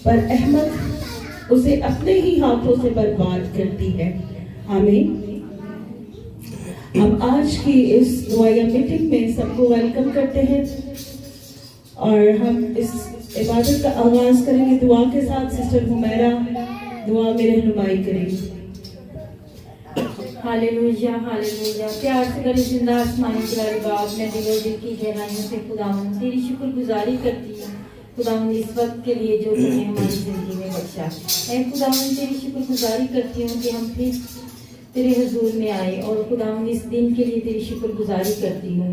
पर अहमद उसे अपने ही हाथों से बर्बाद करती है। आमीन। हम आज की इस दुआया मीटिंग में सबको वेलकम करते हैं और हम इस इबादत का आगाज करेंगे दुआ के साथ। सिस्टर हुमैरा दुआ में रहनुमाई करेंगी। Hallelujah hallelujah. प्यार से बड़ी जिंदा आसमानी जलाल बाप, मैं दिलो दिल की गहराइयों से खुदावंद तेरी शुक्रगुजारी करती हूँ खुदावंद इस वक्त के लिए जो तूने हमारी जिंदगी में बख्शा। मैं खुदावंद तेरी शुक्रगुजारी करती हूँ कि हम फिर तेरे हुजूर में आए और खुदावंद इस दिन के लिए तेरी शुक्रगुजारी करती हूँ।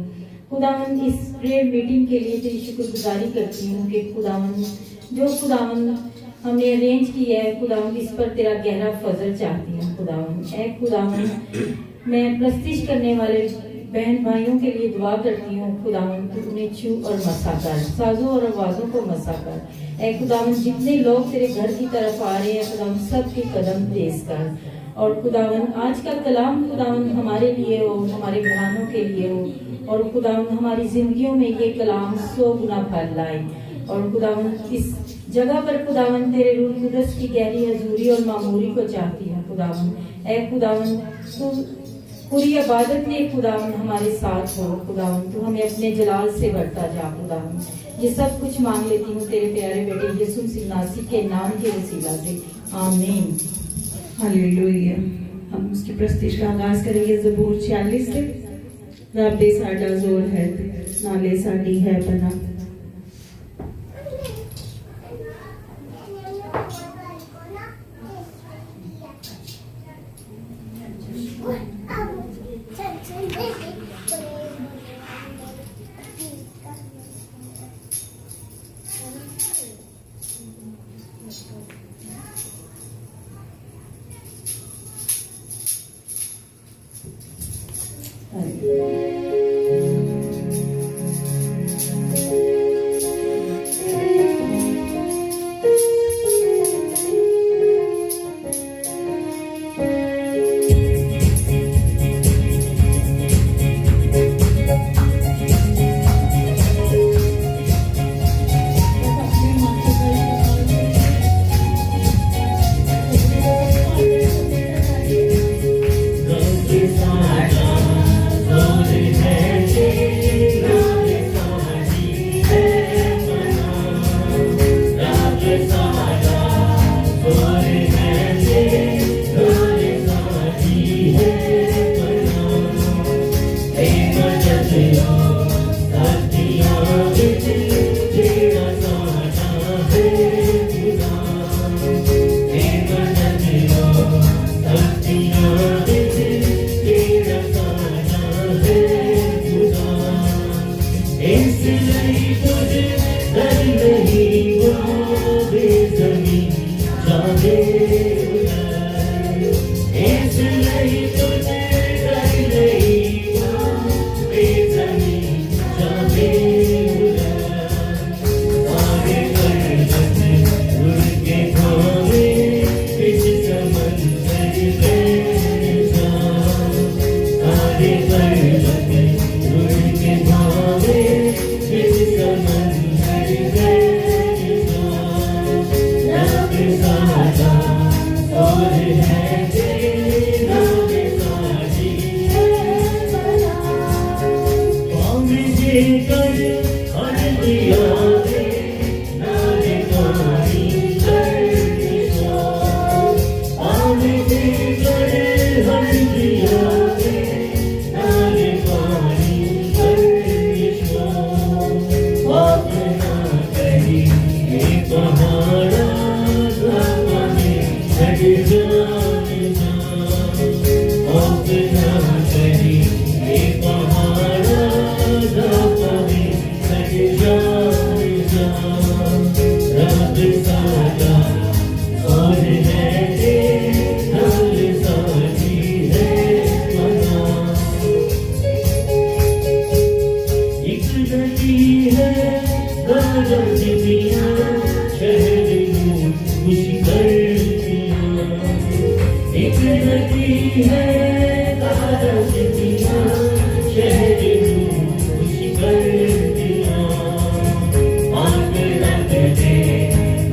खुदावंद इस प्रेयर मीटिंग के लिए तेरी शुक्रगुजारी करती हूँ कि खुदावंद जो खुदावंद हमने अरेंज किया है खुदावंद इस पर तेरा गहरा फजल चाहती हूँ खुदावंद। ऐ खुदावंद मैं प्रस्तिश करने वाले बहन भाइयों के लिए दुआ करती हूँ खुदावंद तू उन्हें छू और मसा कर, साजों और आवाज़ों को मसा कर। ऐ खुदावंद जितने लोग तेरे घर की तरफ आ रहे हैं खुदावंद सबके कदम तेज कर। और खुदावंद आज का कलाम खुदावंद हमारे लिए हो, हमारे घरानों के लिए हो और खुदावंद हमारी जिंदगियों में ये कलाम 100 गुना फल लाए। और खुदावंद इस जगह पर खुदावंद तेरे रूह कुदस की गहरी हजूरी और मामूरी को चाहती हूँ खुदावंद। ऐ खुदावंद तू पूरी इबादत में खुदावंद हमारे साथ हो खुदावंद। तू हमें अपने जलाल से बढ़ता जा खुदावंद। ये सब कुछ मांग लेती हूँ तेरे प्यारे बेटे यीशु मसीह नासरी के नाम के वसीला से, आमीन। हालेलुया। हम उसकी प्रस्तिश का आगाज करेंगे ज़बूर 46 से। रब्बे साडा जोर है नाले साडी है बना।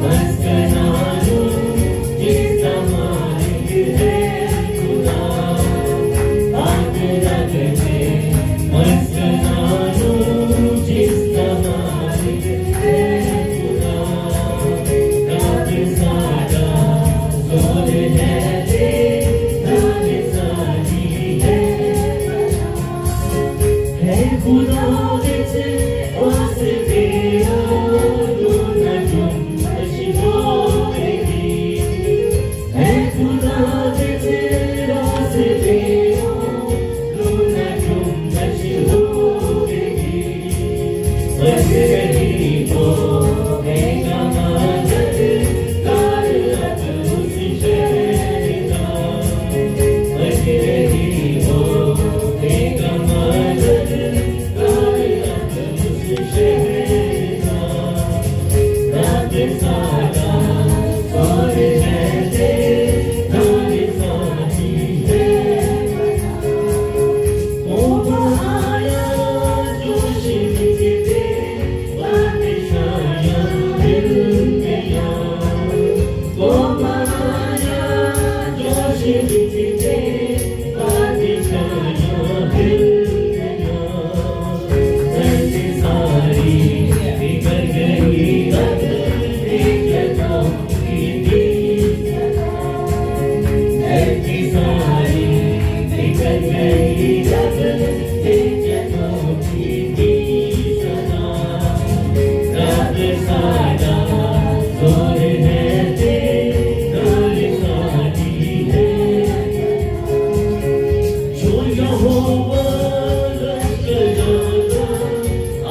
मस्करा सादा और है नाल साथी है ओ आया जोश विचते बादशाया मिल गया ओ आया जोश विचते बादशाया मिल गया धरती सारी बिगड़ गई रब देखो की धरती सारी बिगड़ गई रब देखो की सदा रब सादा जोर है नाल साथी है जो यहोवा रख जाता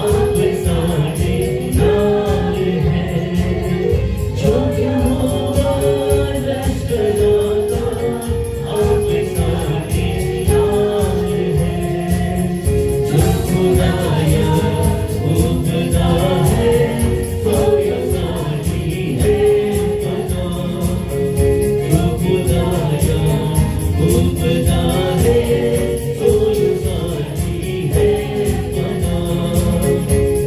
आप साथे नाल है जो यहोवा रख जाता आप साथे नाल है जो खुदाया वो खुदा है तो या साथी है पता जो खुदाया वो खुदा है तो या साथी है पता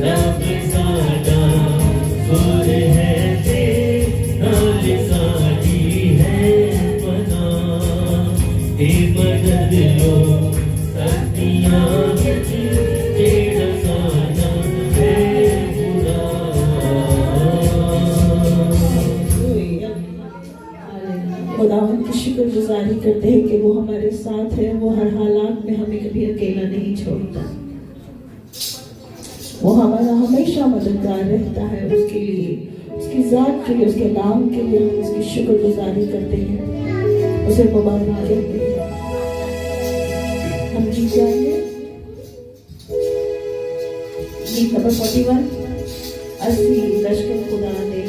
रब सादा जोर है नाल साथी है पता ते मदद लो सतियां विच जेड़ा सादा है खुदा खुदावन की शुक्रगुजारी करते हैं कि वो हमारे साथ है, वो हर हालात में हमें कभी अकेला नहीं छोड़ता, वो हमारा हमेशा मददगार रहता है। उसके लिए, उसकी जात के लिए, उसके नाम के लिए हम उसकी शुक्रगुजारी करते हैं, उसे मुबारक कहते हैं। हम जी जाएंगे गीत नंबर 41 अस्सी लश्कर खुदा दे।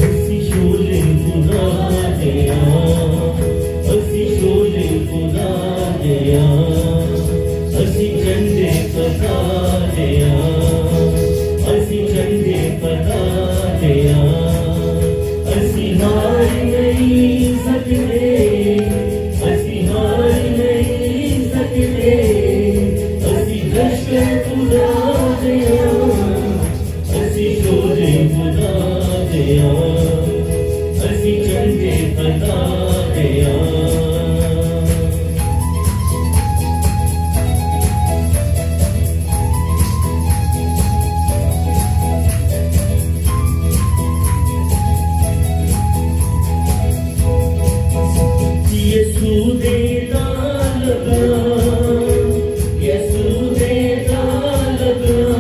ਅਸੀਂ ਸ਼ੋਲੇ ਖੁਦਾ ਦਿਆ ਅਸੀਂ ਸ਼ੋਲੇ ਖੁਦਾ ਦਿਆ ਅਸੀਂ ਝੰਡੇ ਪਤਾ ਦਿਆ ਅਸੀਂ ਝੰਡੇ ਪਤਾ ਦਿਆ ਅਸੀਂ ਹਾਰ ਨਹੀਂ ਸਕਦੇ ਅਸੀਂ ਹਾਰ ਨਹੀਂ ਸਕਦੇ ਅਸੀਂ ਲਸ਼ਕਰ ਖੁਦਾ ਦਿਆ ਅਸੀਂ ਸ਼ੋਲੇ ਖੁਦਾ ਦਿਆ ਅਸੀਂ ਝੰਡੇ ਪਤਾ ਦਿਆ ਯਿਸੂ ਦੇ ਨਾਲ ਲੱਗਣਾ ਯਿਸੂ ਦੇ ਨਾਲ ਲੱਗਣਾ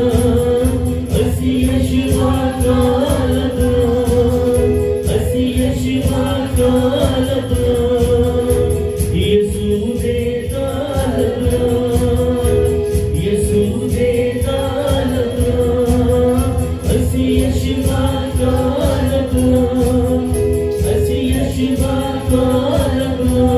ਅਸੀਂ ਯਿਸੂ ਨਾਲ ਲੱਗਣਾ ਅਸੀਂ ਯਿਸੂ ਨਾਲ ਲੱਗਣਾ ਯਿਸੂ ਦੇ ਨਾਲ ਲੱਗਣਾ ਯਿਸੂ ਦੇ ਨਾਲ ਲੱਗਣਾ ਅਸੀਂ ਯਿਸੂ ਨਾਲ ਲੱਗਣਾ ਅਸੀਂ ਯਿਸੂ ਨਾਲ ਲੱਗਣਾ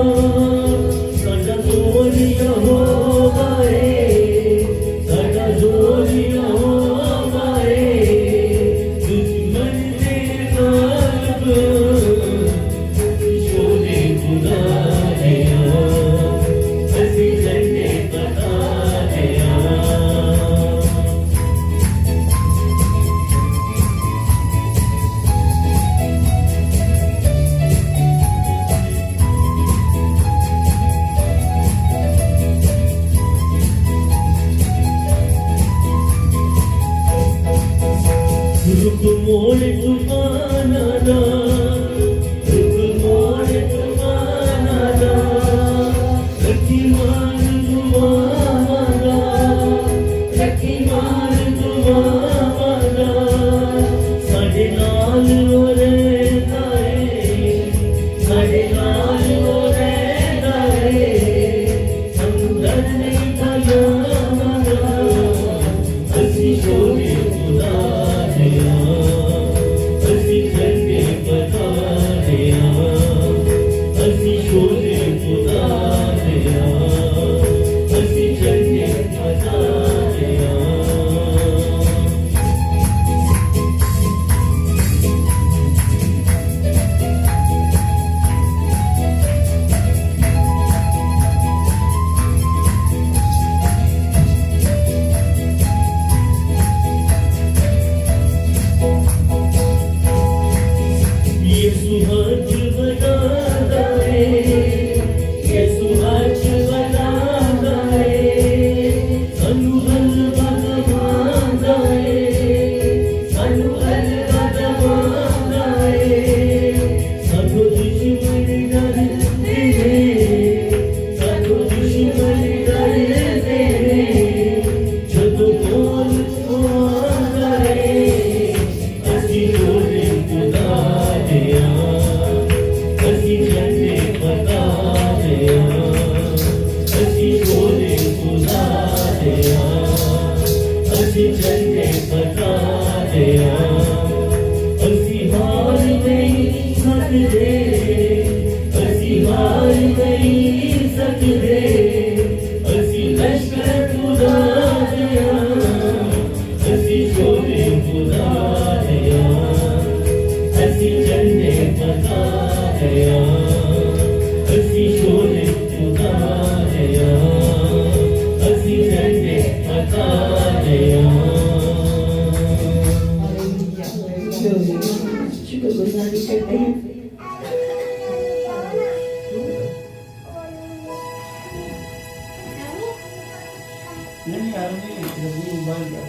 नहीं यार नहीं मोबाइल क्या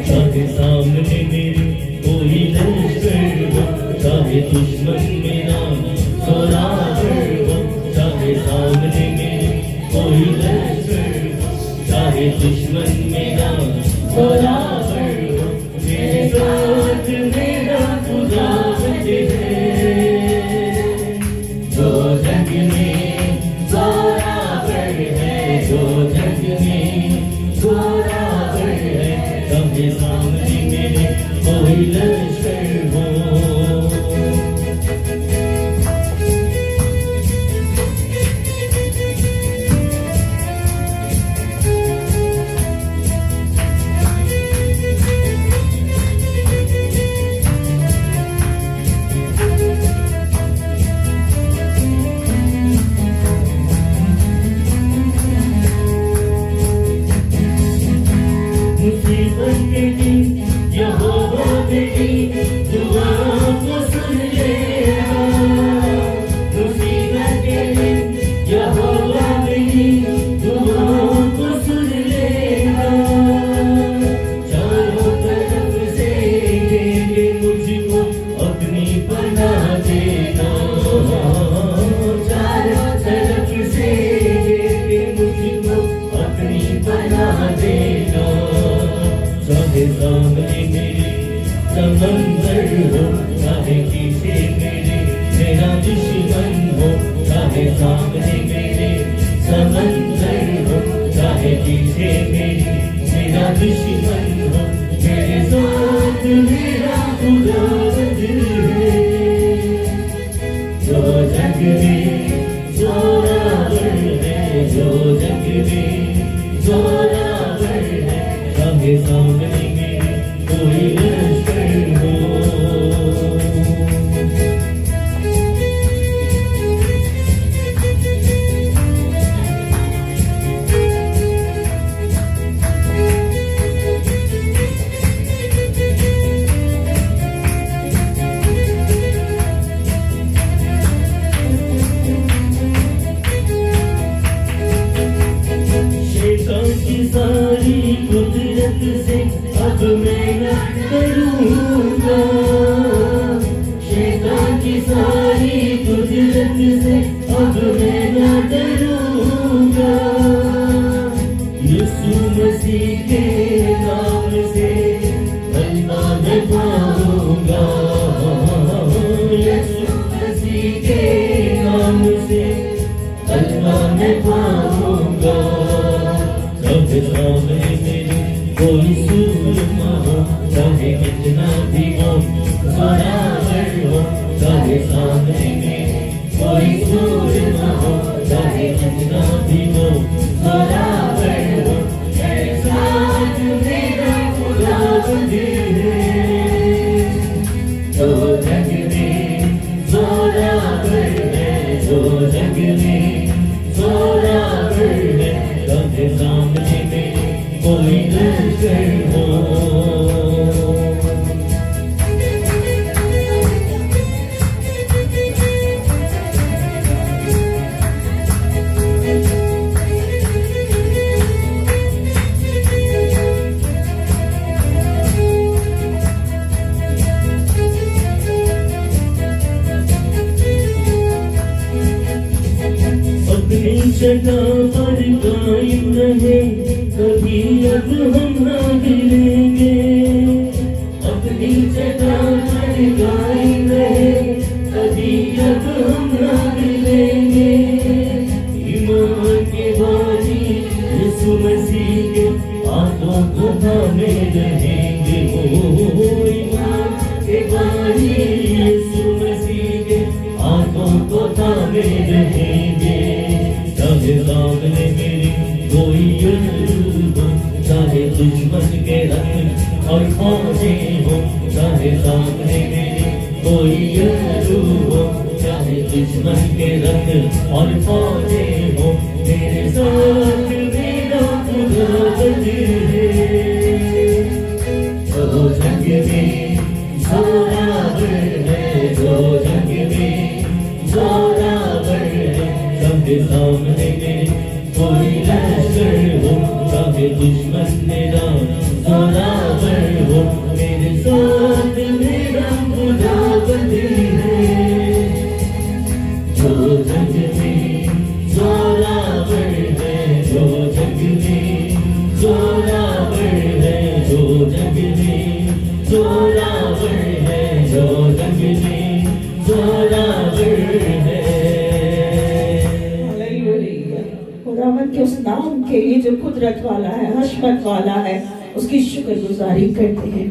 चाहे सामने मेरे कोई लश्कर हो, चाहे दुश्मन मेरा जोरावर हो, चाहे सामने मेरे कोई लश्कर हो, चाहे दुश्मन मेरा जोरावर हो, मेरे साथ मेरा खुदावंद है, जो जग में जोरावर है, जो जग में जोरावर है, सबके सामने मेरे कोई लश्कर हो। मुसीबत के दिन यहोवा मेरी दुआओं को सुन लेगा, मुसीबत के दिन यहोवा मेरी दुआओं को सुन लेगा, चारों तरफ से घेरे मुझको अपनी पनाह देगा, चारों तरफ से घेरे मुझको अपनी पनाह देगा, चाहे सामने मेरे समंदर हो, चाहे पीछे मेरे मेरा दुश्मन हो, चाहे सामने मेरे समंदर हो, चाहे पीछे मेरे मेरा दुश्मन हो, मेरे साथ मेरा खुदावंद है, जो जग में जोरावर है, जो जग में जोरावर है, सबके सामने मेरे कोई लश्कर हो। शैतान की सारी कुदरत से अब मैं न डरूंगा, शैतान की सारी कुदरत से अब मैं न डरूंगा, यीशु मसीह के नाम से कलमा मैं पाऊंगा, यीशु मसीह के नाम से कलमा मैं पाऊंगा, सबके सामने मेरे कोई सूरमा हो, चाहे कितना भी हो जोरावर हो, चाहे सामने मेरे कोई सूरमा हो, चाहे कितना भी हो जोरावर हो, मेरे साथ मेरा खुदावंद है, जो जग में जोरावर है, जो जग में जोरावर है, सबके सामने मेरे कोई लश्कर हो। अपनी जगह पर कायम रहे, कभी अब हम ना गिरेंगे, अपनी जगह पर कायम रहे, कभी अब हम ना गिरेंगे, ईमान के बानी यीशु मसीह के हाथों को थामे रहेंगे, ईमान के बानी यीशु मसीह के हाथों को थामे रहेंगे, चाहे सामने मेरे कोई युद्ध हो, चाहे दुश्मन के रंग और फौजें हो, चाहे सामने मेरे कोई युद्ध हो, चाहे दुश्मन के रंग और फौजे हो मेरे साथ मेरा खुदाबंदी है। जो जंग में जोरावर है, जो जंग में जोरावर है, सबके सामने में कोई लश्कर हो, चाहे दुश्मन मेरा जोरावर हो मेरे साथ मेरा खुदाबंदी है। जो जंग में जोरावर है, जो जंग में जोरावर है, जो जंग में जोरावर है, जो जंग में जोरावर है। हालेलुया। खुदावंद के उस नाम के लिए जो कुदरत वाला है, हशमत वाला है, उसकी शुक्रगुजारी करते हैं।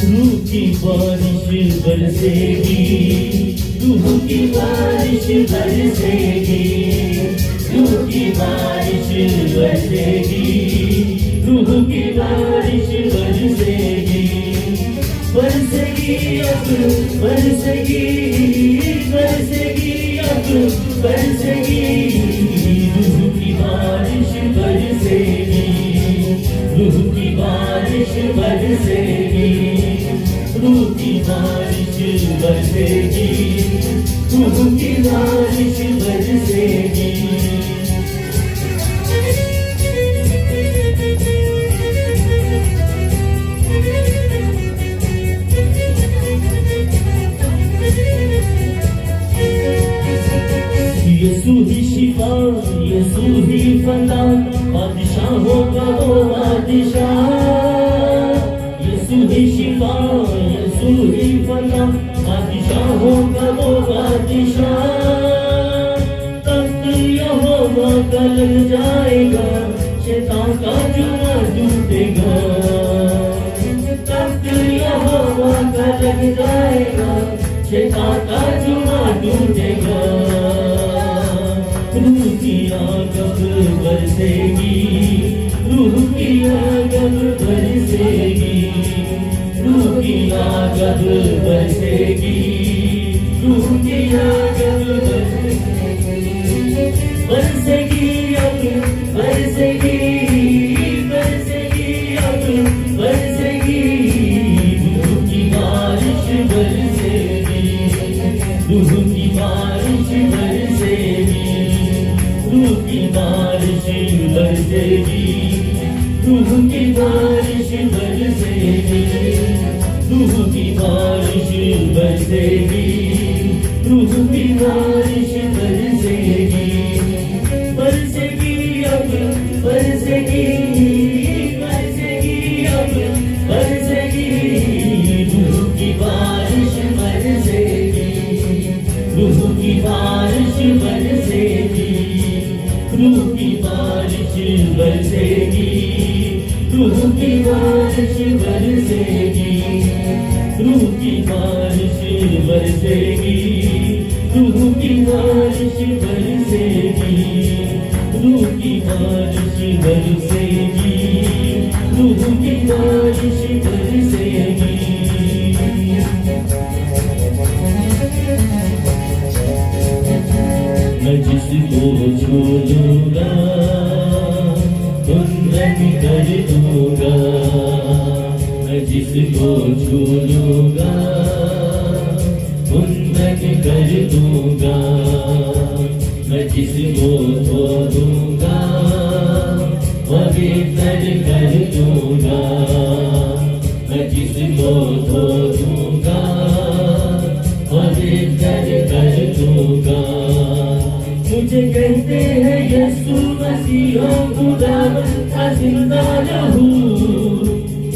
रूह की बारिश बरसेगी, रूह की बारिश बरसेगी, रूह की बारिश बरसेगी, रूह की बारिश बरसेगी, बरसेगी अब बरसेगी, बरसेगी अब बरसेगी, रूह की बारिश बरसेगी, रूह की बारिश बरसेगी, रूह की बारिश बरसेगी, रूह की बारिश बरसेगी। यीशु ही शिफा, यीशु ही फना, बादशाहों का वो बादशाह। यीशु ही शिफा, यीशु ही फना, बादशाहों का वो बादशाह। तख्त यहोवा का लग जाएगा, शैतान का जुआ टूटेगा। तख्त यहोवा का लग जाएगा, शैतान का जुआ टूटेगा। रूह की आग बरसेगी, रूह की आग बरसेगी, रूह की आग बरसेगी, रूह की आग बरसेगी अब बरसेगी, बरसेगी अब बरसेगी, रूह की बारिश बरसेगी, रूह की बारिश बरसेगी, रूह की बारिश बरसेगी, रूह की बारिश बरसेगी, रूह की बारिश बरसेगी, रूह की बारिश बरसेगी, बरसेगी अब बरसेगी, बरसेगी अब बरसेगी, रूह की बारिश बरसेगी, रूह की बारिश बरसेगी, रूह की बारिश बरसेगी, रूह की बारिश बरसेगी, रूह की बारिश बरसेगी, रूह की बारिश बरसेगी, रूह की बारिश बरसेगी, रूह की बारिश बरसेगी। मैं जिसको छू लूंगा उन्नति कर दूंगा, मैं जिसको छू लूंगा उन्नति कर दूंगा, मैं जिसको खो दूंगा पवित्र कर दूंगा, मैं जिसको खो दूंगा पवित्र कर दूंगा। मुझे कहते हैं यीशु मसीह खुदावंद का जिंदा लहू,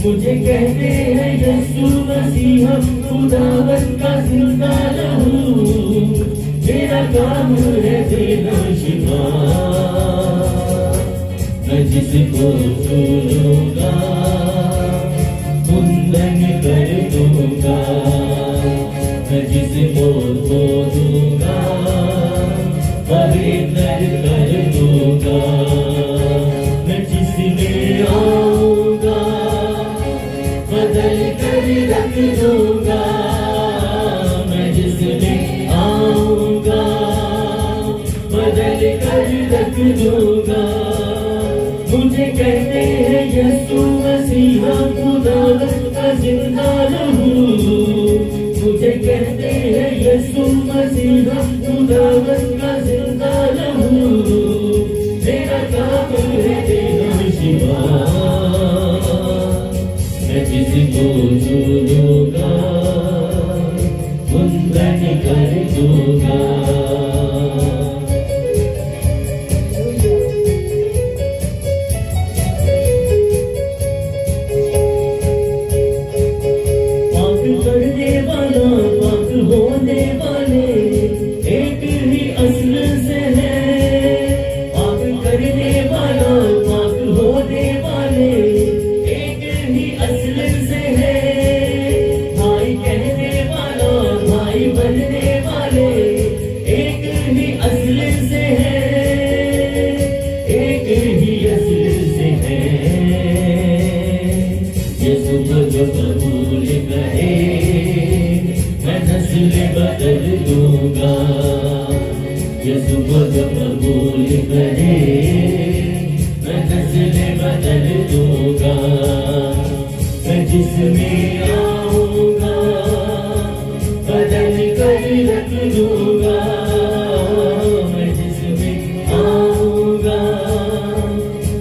मुझे कहते हैं यीशु मसीह खुदावंद का जिंदा लहू, मेरा काम है देना शिफा, मैं जिसको छू लूंगा कुंदन कर दूंगा, मैं जिसको खो दूंगा पवित्र कर दूंगा, मैं जिसमें आऊंगा बदल कर रख दूंगा, मैं जिसमें आऊंगा बदल कर रख दूंगा। मुझे कहते हैं यीशु मसीह खुदावंद का जिंदा लहू, मुझे कहते हैं यीशु मसीह खुदावंद का जिंदा लहू, मेरा काम है देना शिफा, मैं जिसको छू लूंगा कुंदन कर दूंगा। करने वाला पाक होने वाले एक ही असल से है, पाक करने वाला पाक होने वाले एक ही असल से है, भाई कहने वाला भाई बनने वाले एक ही असल से है, एक ही असल से है। यीशु जो कबूल करे मैं नस्ल बदल दूंगा, यीशु जो कबूल करे मैं नस्ल बदल दूंगा, मैं जिसमें आऊंगा बदल कर रख दूंगा, मैं जिसमें आऊंगा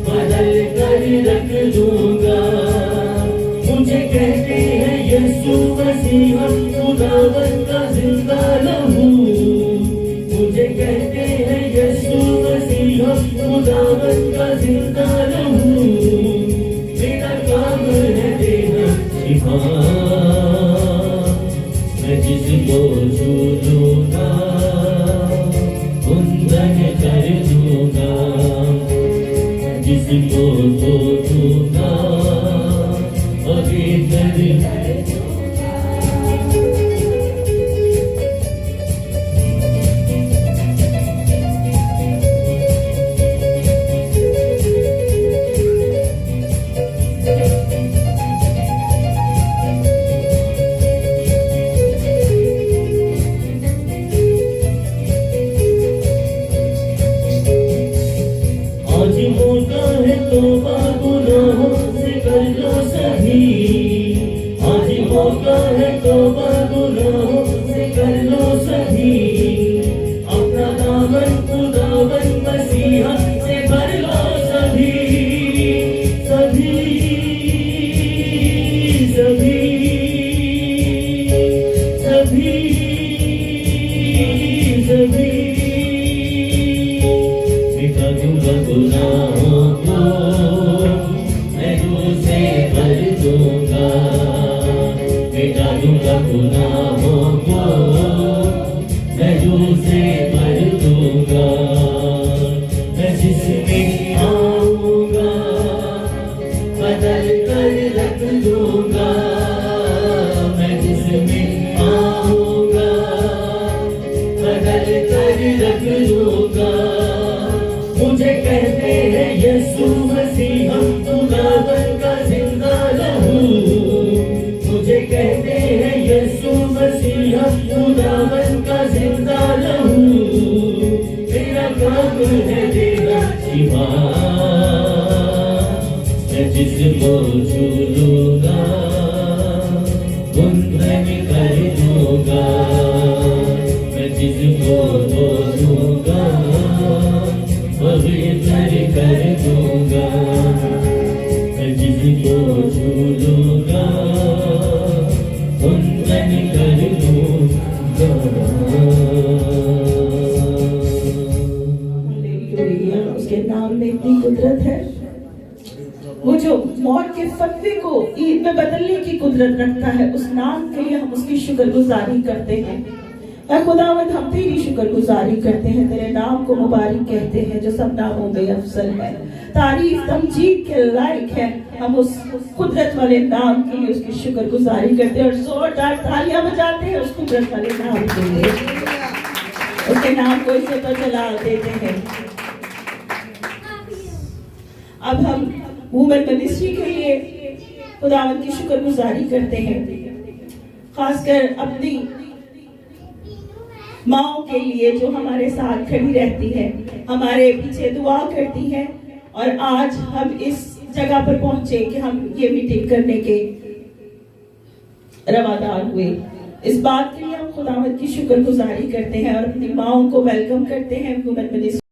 बदल कर रख दूंगा। मुझे कहते हैं यीशु मसीह खुदावंद का जिंदा लहू, मुझे कहते हैं यीशु मसीह खुदावंद का जिंदा लहू, मेरा काम है देना शिफा, मैं जिसको छू लूंगा कुंदन कर दूंगा, मैं जिसको खो दूंगा आज मौका है तौबा गुनाहों से कर लो सभी, आज मौका है तौबा गुनाहों से कर लो सभी, अपना दामन खुदावंद मसीहा से भर लो सभी, सभी सभी सभी सभी मिटा दूंगा गुनाहों को मैं तुझसे भर दूंगा, मिटा दूंगा गुनाहों को मैं तुझसे भर दूंगा, मैं जिसमें आऊंगा बदल कर रख दूंगा, मैं जिसमें आऊंगा बदल कर रख दूंगा। मुझे कहते हैं यीशु मसीह खुदावंद का जिंदा लहू, मुझे कहते हैं यीशु मसीह खुदावंद का जिंदा लहू, मेरा काम है देना शिफा, मैं जिसको छू लूंगा कुंदन कर दूंगा, अपनी कुदरत है। वो जो मौत के फतवे को ईद में बदलने की कुदरत रखता है, उस नाम के लिए हम उसकी शुक्रगुजारी करते हैं। ऐ खुदावंद, हम तेरी शुक्रगुजारी करते हैं, तेरे नाम को मुबारक कहते हैं जो सब नामों में अफजल है, तारीफ तमजीद के लायक है। हम उस कुदरत वाले नाम के लिए उसकी शुक्रगुजारी करते हैं और जोरदार तालियां बजाते हैं उस कुदरत वाले नाम के लिए, उसके नाम को इसे तो जला देते हैं। अब हम वुमेन मिनिस्ट्री के लिए खुदावंद की शुक्रगुजारी करते हैं, खासकर अपनी माओ के लिए जो हमारे साथ खड़ी रहती है, हमारे पीछे दुआ करती है। और आज हम इस जगह पर पहुंचे कि हम ये मीटिंग करने के रवादार हुए। इस बात के लिए हम खुदावंद की शुक्रगुजारी करते हैं और अपनी माओ को वेलकम करते हैं वुमेन मिनिस्ट्री